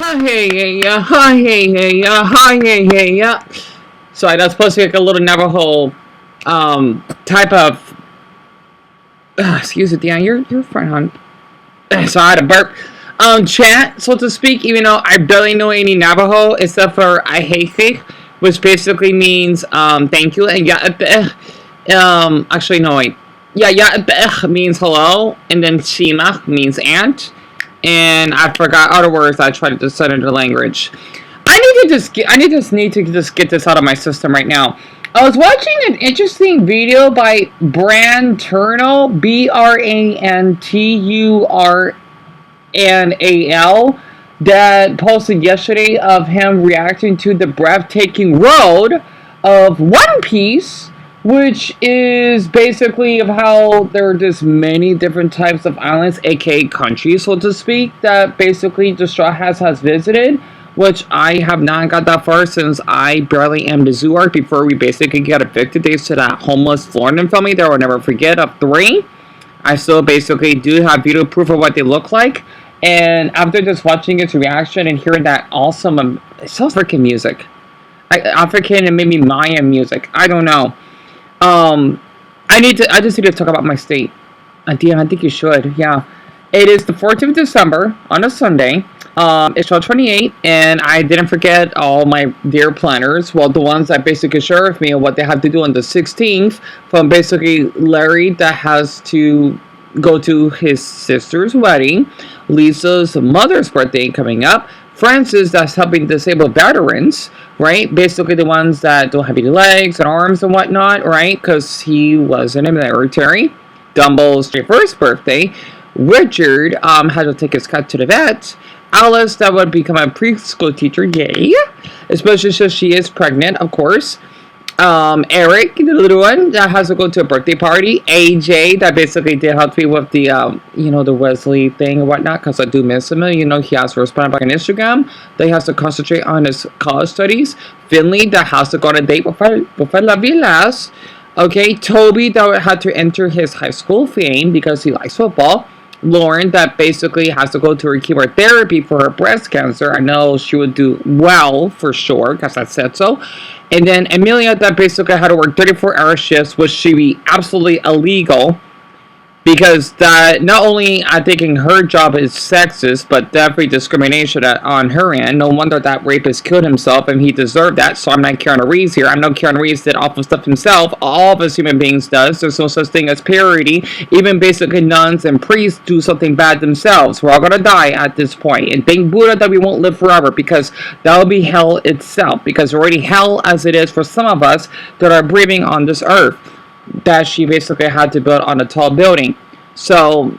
Hi. Sorry, that's supposed to be like a little Navajo type of excuse me, Deon, you're fine, hon. So I had a burp. Chant, so to speak, even though I barely know any Navajo except for I hate, which basically means thank you, and actually no wait, means hello, and then Shima means aunt, and I forgot other words. I tried to just set into language. I just need to just get this out of my system right now. I was watching an interesting video by Branturno, Branturnal, that posted yesterday of him reacting to the breathtaking road of One Piece, which is basically of how there are just many different types of islands, aka countries, so to speak, that basically the Straw Hats has visited, which I have not got that far since I barely am the zoo art before we basically got evicted thanks to that homeless Floridian family that I will never forget of 3. I still basically do have video proof of what they look like. And after just watching its reaction and hearing that awesome, it's so freaking music. African and maybe Mayan music. I don't know. I just need to talk about my state. Deon, I think you should. Yeah. It is the 14th of December on a Sunday. It's 12:28, and I didn't forget all my dear planners. Well, the ones that basically share with me what they have to do on the 16th, from basically Larry that has to go to his sister's wedding, Lisa's mother's birthday coming up, Francis that's helping disabled veterans, right? Basically the ones that don't have any legs and arms and whatnot, right? Because he was in the military. Dumble's first birthday. Richard had to take his cat to the vet. Alice that would become a preschool teacher, yay! Especially since she is pregnant, of course. Eric, the little one that has to go to a birthday party. AJ that basically did help me with the the Wesley thing and whatnot, because I do miss him. He has to respond back on Instagram. That he has to concentrate on his college studies. Finley that has to go on a date with La Villas. Okay, Toby that had to enter his high school fame because he likes football. Lauren that basically has to go to her chemotherapy for her breast cancer. I know she would do well for sure because I said so. And then Amelia that basically had to work 34-hour shifts, which should be absolutely illegal, because that not only I thinking her job is sexist, but definitely discrimination on her end. No wonder that rapist killed himself, and he deserved that. So I'm not Keanu Reeves here. I know Keanu Reeves did awful stuff himself. All of us human beings does. There's no such thing as purity. Even basically nuns and priests do something bad themselves. We're all gonna die at this point. And thank Buddha that we won't live forever, because that will be hell itself. Because already hell as it is for some of us that are breathing on this earth, that she basically had to build on a tall building. So,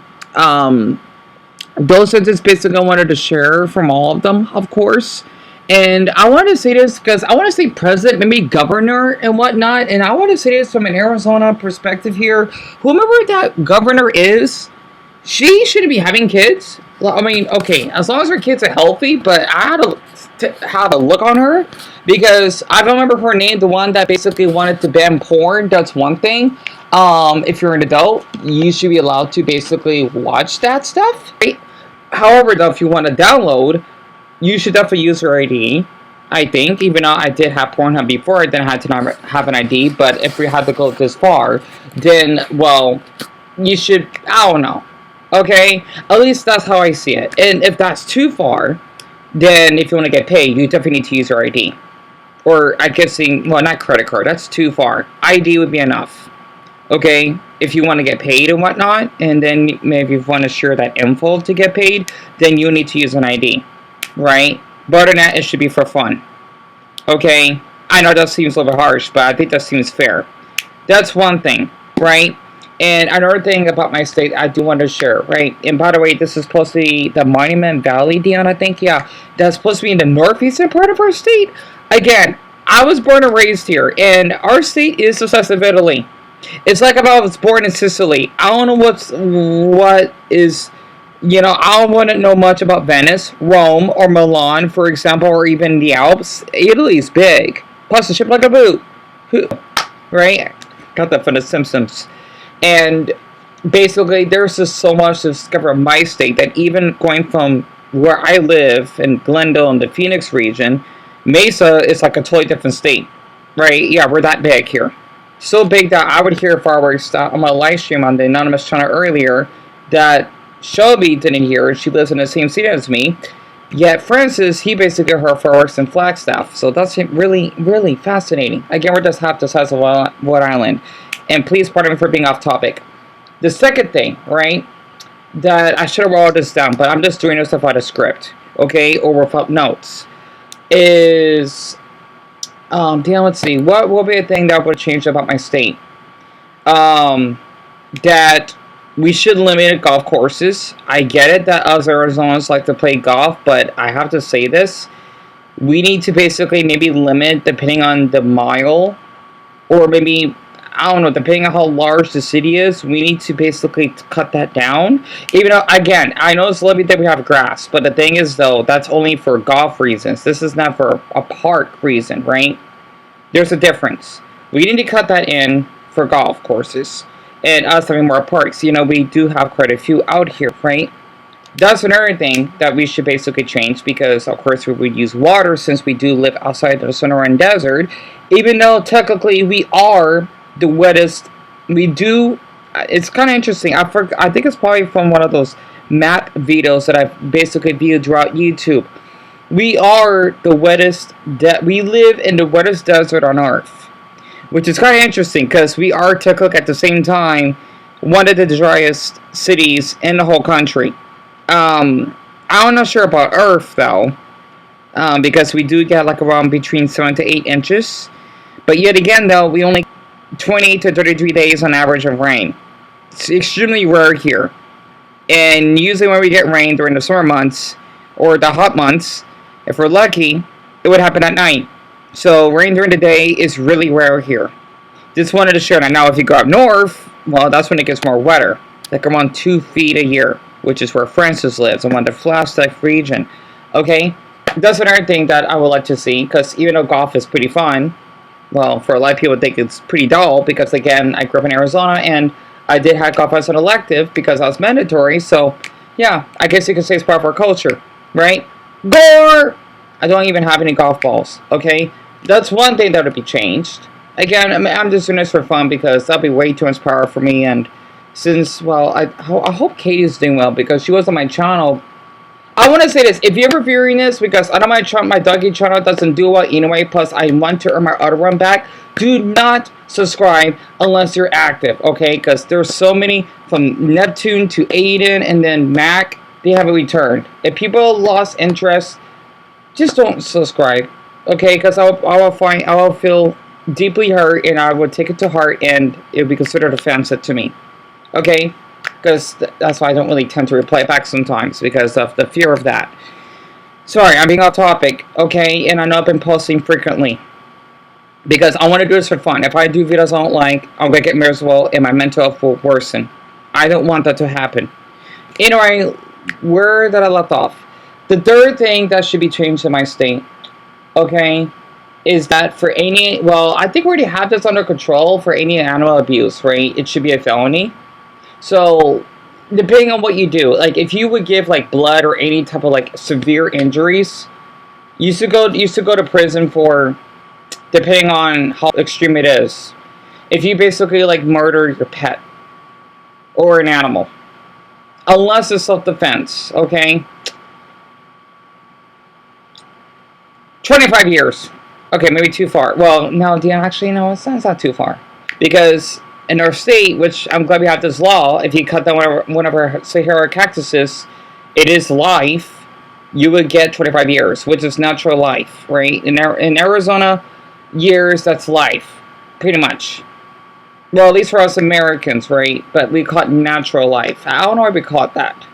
those are just basically I wanted to share from all of them, of course. And I want to say this because I want to say president, maybe governor and whatnot. And I want to say this from an Arizona perspective here. Whomever that governor is, she shouldn't be having kids. I mean, okay, as long as her kids are healthy, but I had to have a look on her, because I don't remember her name, the one that basically wanted to ban porn. That's one thing. If you're an adult, you should be allowed to basically watch that stuff, right? However, though, if you want to download, you should definitely use your ID, I think. Even though I did have Pornhub before, I didn't have to not have an ID. But if we had to go this far, then, well, you should, I don't know. Okay? At least that's how I see it. And if that's too far, then if you want to get paid, you definitely need to use your ID. Or, I guess, well, not credit card. That's too far. ID would be enough. Okay? If you want to get paid and whatnot, and then maybe if you want to share that info to get paid, then you need to use an ID. Right? But other than that, it should be for fun. Okay? I know that seems a little bit harsh, but I think that seems fair. That's one thing. Right? And another thing about my state I do want to share, right? And by the way, this is supposed to be the Monument Valley, Deon, I think. Yeah, that's supposed to be in the northeastern part of our state. Again, I was born and raised here, and our state is the size of Italy. It's like if I was born in Sicily. I don't know what is, I don't want to know much about Venice, Rome, or Milan, for example, or even the Alps. Italy's big. Plus, it's shaped like a boot. Right? Got that from The Simpsons. And basically, there's just so much to discover of my state that even going from where I live in Glendale in the Phoenix region, Mesa is like a totally different state, right? Yeah, we're that big here. So big that I would hear fireworks on my live stream on the Anonymous channel earlier that Shelby didn't hear. She lives in the same city as me. Yet Francis, he basically heard fireworks in Flagstaff. So that's really, really fascinating. Again, we're just half the size of Rhode Island. And please pardon me for being off topic. The second thing, right, that I should have wrote this down, but I'm just doing this without a script, okay, or without notes, is, damn, let's see, what will be a thing that would change about my state? That we should limit golf courses. I get it that us Arizonans like to play golf, but I have to say this. We need to basically maybe limit depending on the mile, or maybe, I don't know, depending on how large the city is, we need to basically cut that down. Even though, again, I know it's lovely that we have grass, but the thing is, though, that's only for golf reasons. This is not for a park reason, right? There's a difference. We need to cut that in for golf courses. And us having more parks, you know, we do have quite a few out here, right? That's another thing that we should basically change because, of course, we would use water since we do live outside the Sonoran Desert. Even though technically we are the wettest, we do, it's kind of interesting. I think it's probably from one of those map videos that I've basically viewed throughout YouTube. We are the wettest, we live in the wettest desert on Earth. Which is kind of interesting because we are technically at the same time one of the driest cities in the whole country. I'm not sure about Earth though, because we do get like around between 7 to 8 inches. But yet again though, we only 28 to 33 days on average of rain. It's extremely rare here. And usually when we get rain during the summer months or the hot months, if we're lucky, it would happen at night. So rain during the day is really rare here. Just wanted to share that. Now if you go up north, well, that's when it gets more wetter. Like around 2 feet a year, which is where Francis lives, around the Flagstaff region. Okay? That's another thing that I would like to see, because even though golf is pretty fun, well, for a lot of people think it's pretty dull, because again, I grew up in Arizona, and I did have golf as an elective, because I was mandatory, so, yeah, I guess you could say it's part of our culture, right? Gore! I don't even have any golf balls, okay? That's one thing that would be changed. Again, I'm just doing this for fun because that'll be way too much power for me. And since, well, I hope Katie's doing well because she was on my channel. I want to say this. If you're ever viewing this, because I know my Dougie channel doesn't do well anyway, plus I want to earn my other one back, do not subscribe unless you're active, okay? Because there's so many, from Neptune to Aiden and then Mac, they haven't returned. If people lost interest, just don't subscribe, okay? Because I will feel deeply hurt, and I would take it to heart, and it would be considered offensive to me, okay? Because that's why I don't really tend to reply back sometimes, because of the fear of that. Sorry, I'm being off topic, okay? And I know I've been posting frequently, because I want to do this for fun. If I do videos I don't like, I'm going to get miserable, and my mental health will worsen. I don't want that to happen. Anyway, where did I left off? The third thing that should be changed in my state, okay, is that for any, well, I think we already have this under control for any animal abuse, right? It should be a felony. So, depending on what you do, like if you would give like blood or any type of like severe injuries, you should go to prison for, depending on how extreme it is. If you basically like murder your pet or an animal, unless it's self-defense, okay? 25 years. Okay, maybe too far. Well, no, Deon, actually, no, it's not too far. Because in our state, which I'm glad we have this law, if you cut down one of our Sahara cactuses, it is life, you would get 25 years, which is natural life, right? In Arizona, years, that's life, pretty much. Well, at least for us Americans, right? But we call it natural life. I don't know why we call it that.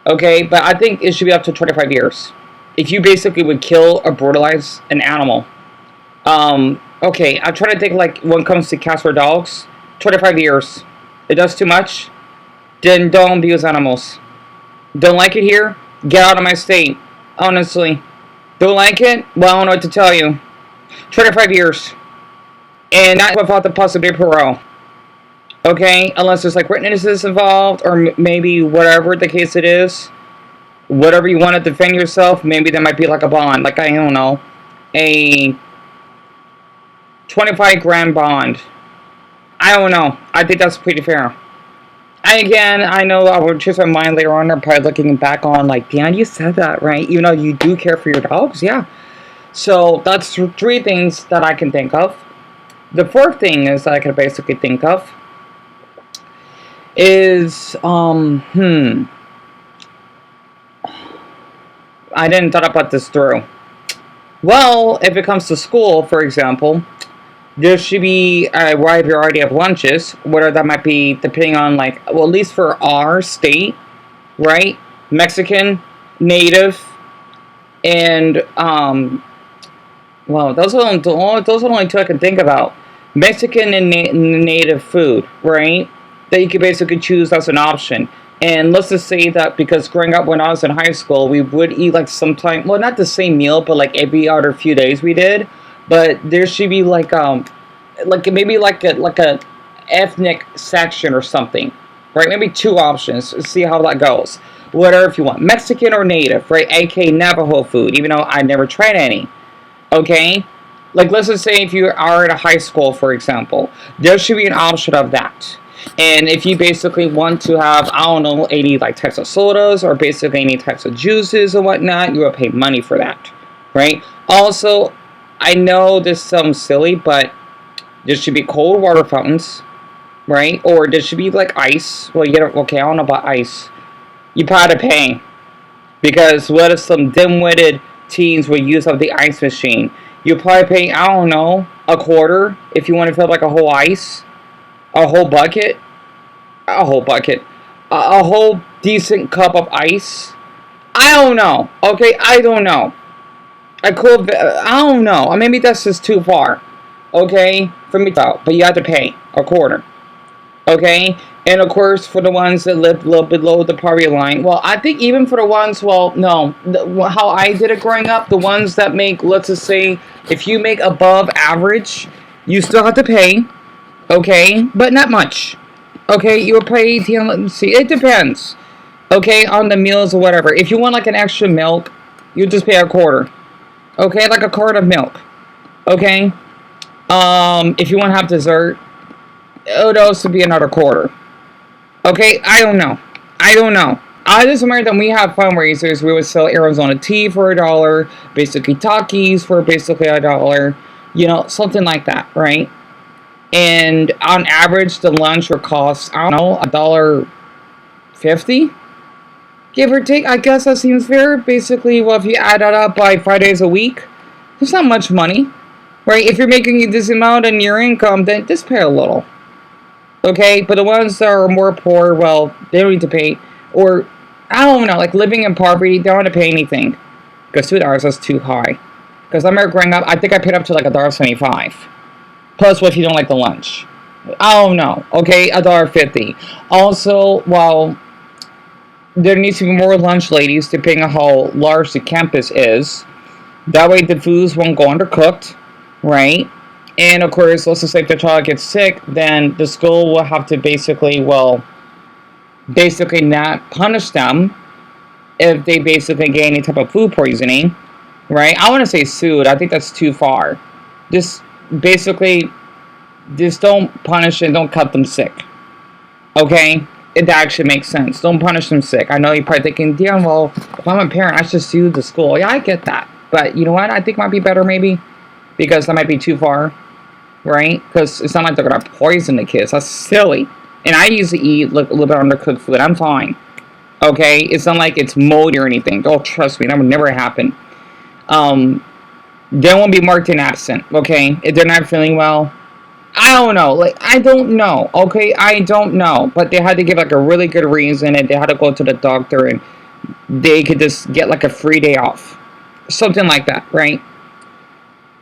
Okay, but I think it should be up to 25 years. If you basically would kill or brutalize an animal. Okay, I'm trying to think like when it comes to cats or dogs, 25 years. It does too much? Then don't abuse animals. Don't like it here? Get out of my state. Honestly. Don't like it? Well, I don't know what to tell you. 25 years. And not without the possibility of parole. Okay? Unless there's like witnesses involved or maybe whatever the case it is. whatever you want to defend yourself, maybe there might be like a bond, like I don't know, a 25 grand bond. I don't know. I think that's pretty fair. And again, I know I will choose my mind later on. I'm probably looking back on like, Deon, you said that, right? You know, you do care for your dogs, yeah. So that's three things that I can think of. The fourth thing is that I can basically think of is I didn't thought about this through. Well, if it comes to school, for example, there should be a wide variety of lunches, whether that might be depending on like, well, at least for our state, right? Mexican, native, and well, those are only two I can think about. Mexican and native food, right? That you could basically choose as an option. And let's just say that because growing up when I was in high school, we would eat like sometime, well, not the same meal, but like every other few days we did. But there should be like maybe like a ethnic section or something, right? Maybe two options. Let's see how that goes. Whatever if you want, Mexican or native, right? AK Navajo food, even though I never tried any. Okay, like let's just say if you are at a high school, for example, there should be an option of that. And if you basically want to have, I don't know, any like types of sodas or basically any types of juices or whatnot, you will pay money for that, right? Also, I know this sounds silly, but there should be cold water fountains, right? Or there should be like ice. Well, you get okay. I don't know about ice. You probably pay because what if some dim-witted teens would use up the ice machine? You probably pay, I don't know, a quarter if you want to fill like a whole ice. A whole bucket, a whole decent cup of ice. I don't know. Okay, I don't know. I don't know. Maybe that's just too far. Okay, for me to, but you have to pay a quarter. Okay, and of course for the ones that live a little below the poverty line. Well, I think even for the ones, well, no, how I did it growing up, the ones that make, let's just say, if you make above average, you still have to pay. Okay, but not much. Okay, you'll pay, let me see, it depends. Okay, on the meals or whatever. If you want like an extra milk, you just pay a quarter. Okay, like a quart of milk. Okay, if you want to have dessert, it would also be another quarter. Okay, I don't know. I just remember that we have fundraisers. We would sell Arizona tea for $1, basically Takis for basically $1. You know, something like that, right? And on average, the lunch would cost, I don't know, $1.50, give or take. I guess that seems fair. Basically, well, if you add that up by 5 days a week, there's not much money, right? If you're making this amount in your income, then just pay a little. Okay, but the ones that are more poor, well, they don't need to pay. Or, I don't know, like living in poverty, they don't have to pay anything. Because $2 is too high. Because I remember growing up, I think I paid up to like $1.75. Plus, what if you don't like the lunch? I don't know. Okay, $1.50. Also, well, there needs to be more lunch ladies, depending on how large the campus is. That way, the foods won't go undercooked, right? And of course, let's just say if the child gets sick, then the school will have to basically not punish them if they basically get any type of food poisoning, right? I want to say sued. I think that's too far. Just don't punish and don't cut them sick. Okay? It actually makes sense. Don't punish them sick. I know you're probably thinking, Deon, well, if I'm a parent, I should sue the school. Yeah, I get that. But you know what? I think might be better maybe. Because that might be too far. Right? Because it's not like they're going to poison the kids. That's silly. And I usually eat a little bit undercooked food. I'm fine. Okay? It's not like it's moldy or anything. Oh, trust me. That would never happen. They won't be marked in absent, okay? If they're not feeling well, I don't know. Like, I don't know, okay? I don't know. But they had to give, like, a really good reason, and they had to go to the doctor, and they could just get, like, a free day off. Something like that, right?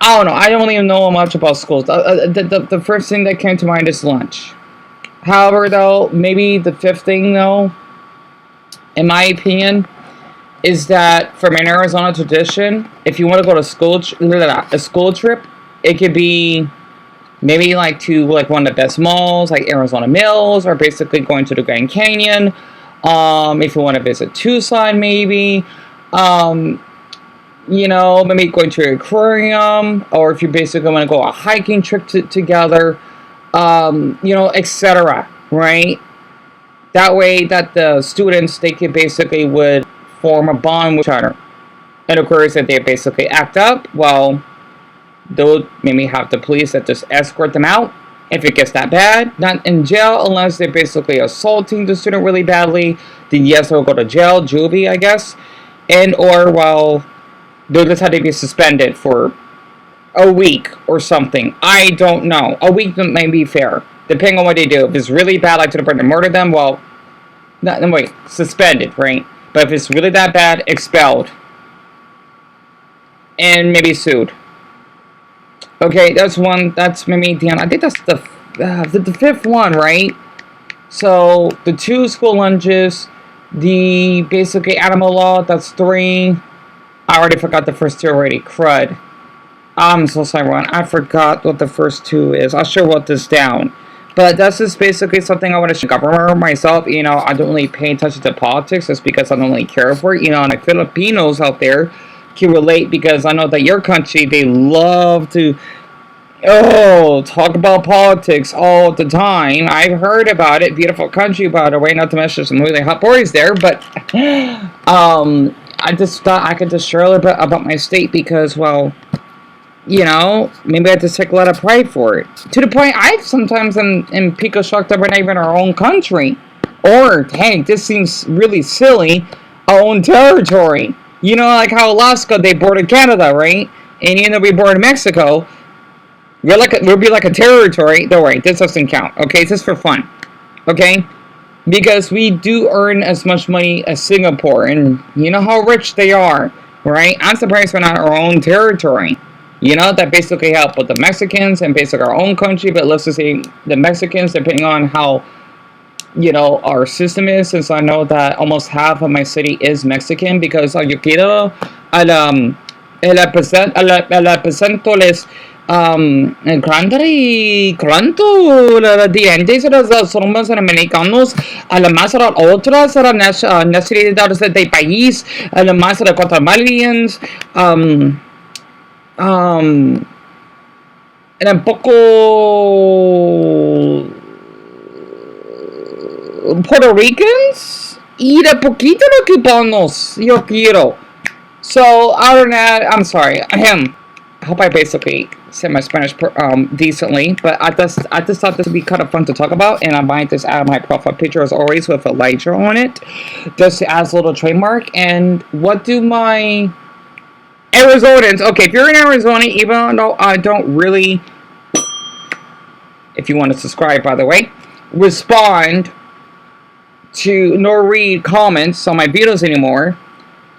I don't know. I don't even know much about schools. The first thing that came to mind is lunch. However, though, maybe the fifth thing, though, in my opinion, is that from an Arizona tradition, if you want to go to a school trip, it could be maybe like to like one of the best malls, like Arizona Mills, or basically going to the Grand Canyon, If you want to visit Tucson, maybe. Maybe going to an aquarium, or if you basically want to go a hiking trip together, etc. Right? That way, that the students, they could basically would form a bond with each other. And of course, if they basically act up, well, they'll maybe have the police that just escort them out. If it gets that bad, not in jail unless they're basically assaulting the student really badly. Then yes, they'll go to jail, juvie, I guess. And or, well, they'll just have to be suspended for a week or something. I don't know. A week may be fair, depending on what they do. If it's really bad, like to the point to murder them, well, wait, suspended, right? But if it's really that bad, expelled. And maybe sued. Okay, that's one. That's maybe Deon. I think that's the fifth one, right? So the 2 school lunches, the basically animal law. That's 3. I already forgot the first 2 already. Crud. I'm so sorry, Ron. I forgot what the first 2 is. I should wrote this down. But that's just basically something I want to cover myself. I don't really pay attention to politics just because I don't really care for it. And like Filipinos out there can relate, because I know that your country, they love to talk about politics all the time. I've heard about it. Beautiful country, by the way. Not to mention some really hot boys there. But I just thought I could just share a little bit about my state because, well, maybe I just take a lot of pride for it. To the point I sometimes am pico shocked that we're not even our own country. Or, hey, this seems really silly, our own territory. Like how Alaska, they bordered Canada, right? And we bordered Mexico. We'll be like a territory. Don't worry, this doesn't count. Okay, it's just for fun. Okay? Because we do earn as much money as Singapore. And you know how rich they are, right? I'm surprised we're not our own territory. That basically help with the Mexicans and basically our own country. But let's just say the Mexicans, depending on how our system is, since I know that almost half of my city is Mexican, because yo quiero presento les las dientes de los hombres americanos, además de otras necesidades del país, además de 4 millions, and un poco Puerto Ricans y de poquito los cubanos yo quiero. So other than that, I'm sorry. I hope I basically said my Spanish decently, but I just thought this would be kind of fun to talk about, and I might just add my profile picture as always with Elijah on it, just as a little trademark. And what do my Arizonans? Okay, if you're in Arizona, even though I don't really, if you want to subscribe, by the way, respond to nor read comments on my videos anymore,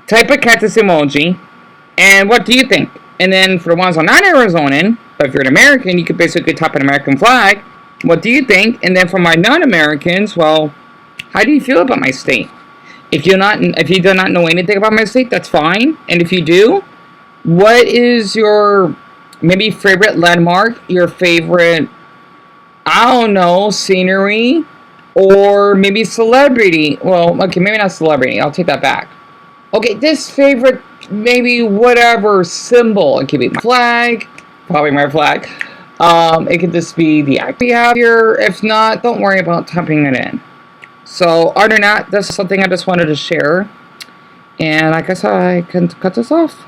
type a cactus emoji, and what do you think? And then for the ones who are not Arizonan, but if you're an American, you could basically type an American flag. What do you think? And then for my non-Americans, well, how do you feel about my state? If you do not know anything about my state, that's fine. And if you do, what is your maybe favorite landmark, your favorite, I don't know, scenery, or maybe celebrity? Well, okay, maybe not celebrity. I'll take that back. Okay, this favorite, maybe whatever symbol. It could be my flag, probably my flag. It could just be the act we have here. If not, don't worry about typing it in. So, other than that, that's something I just wanted to share. And I guess I can cut this off.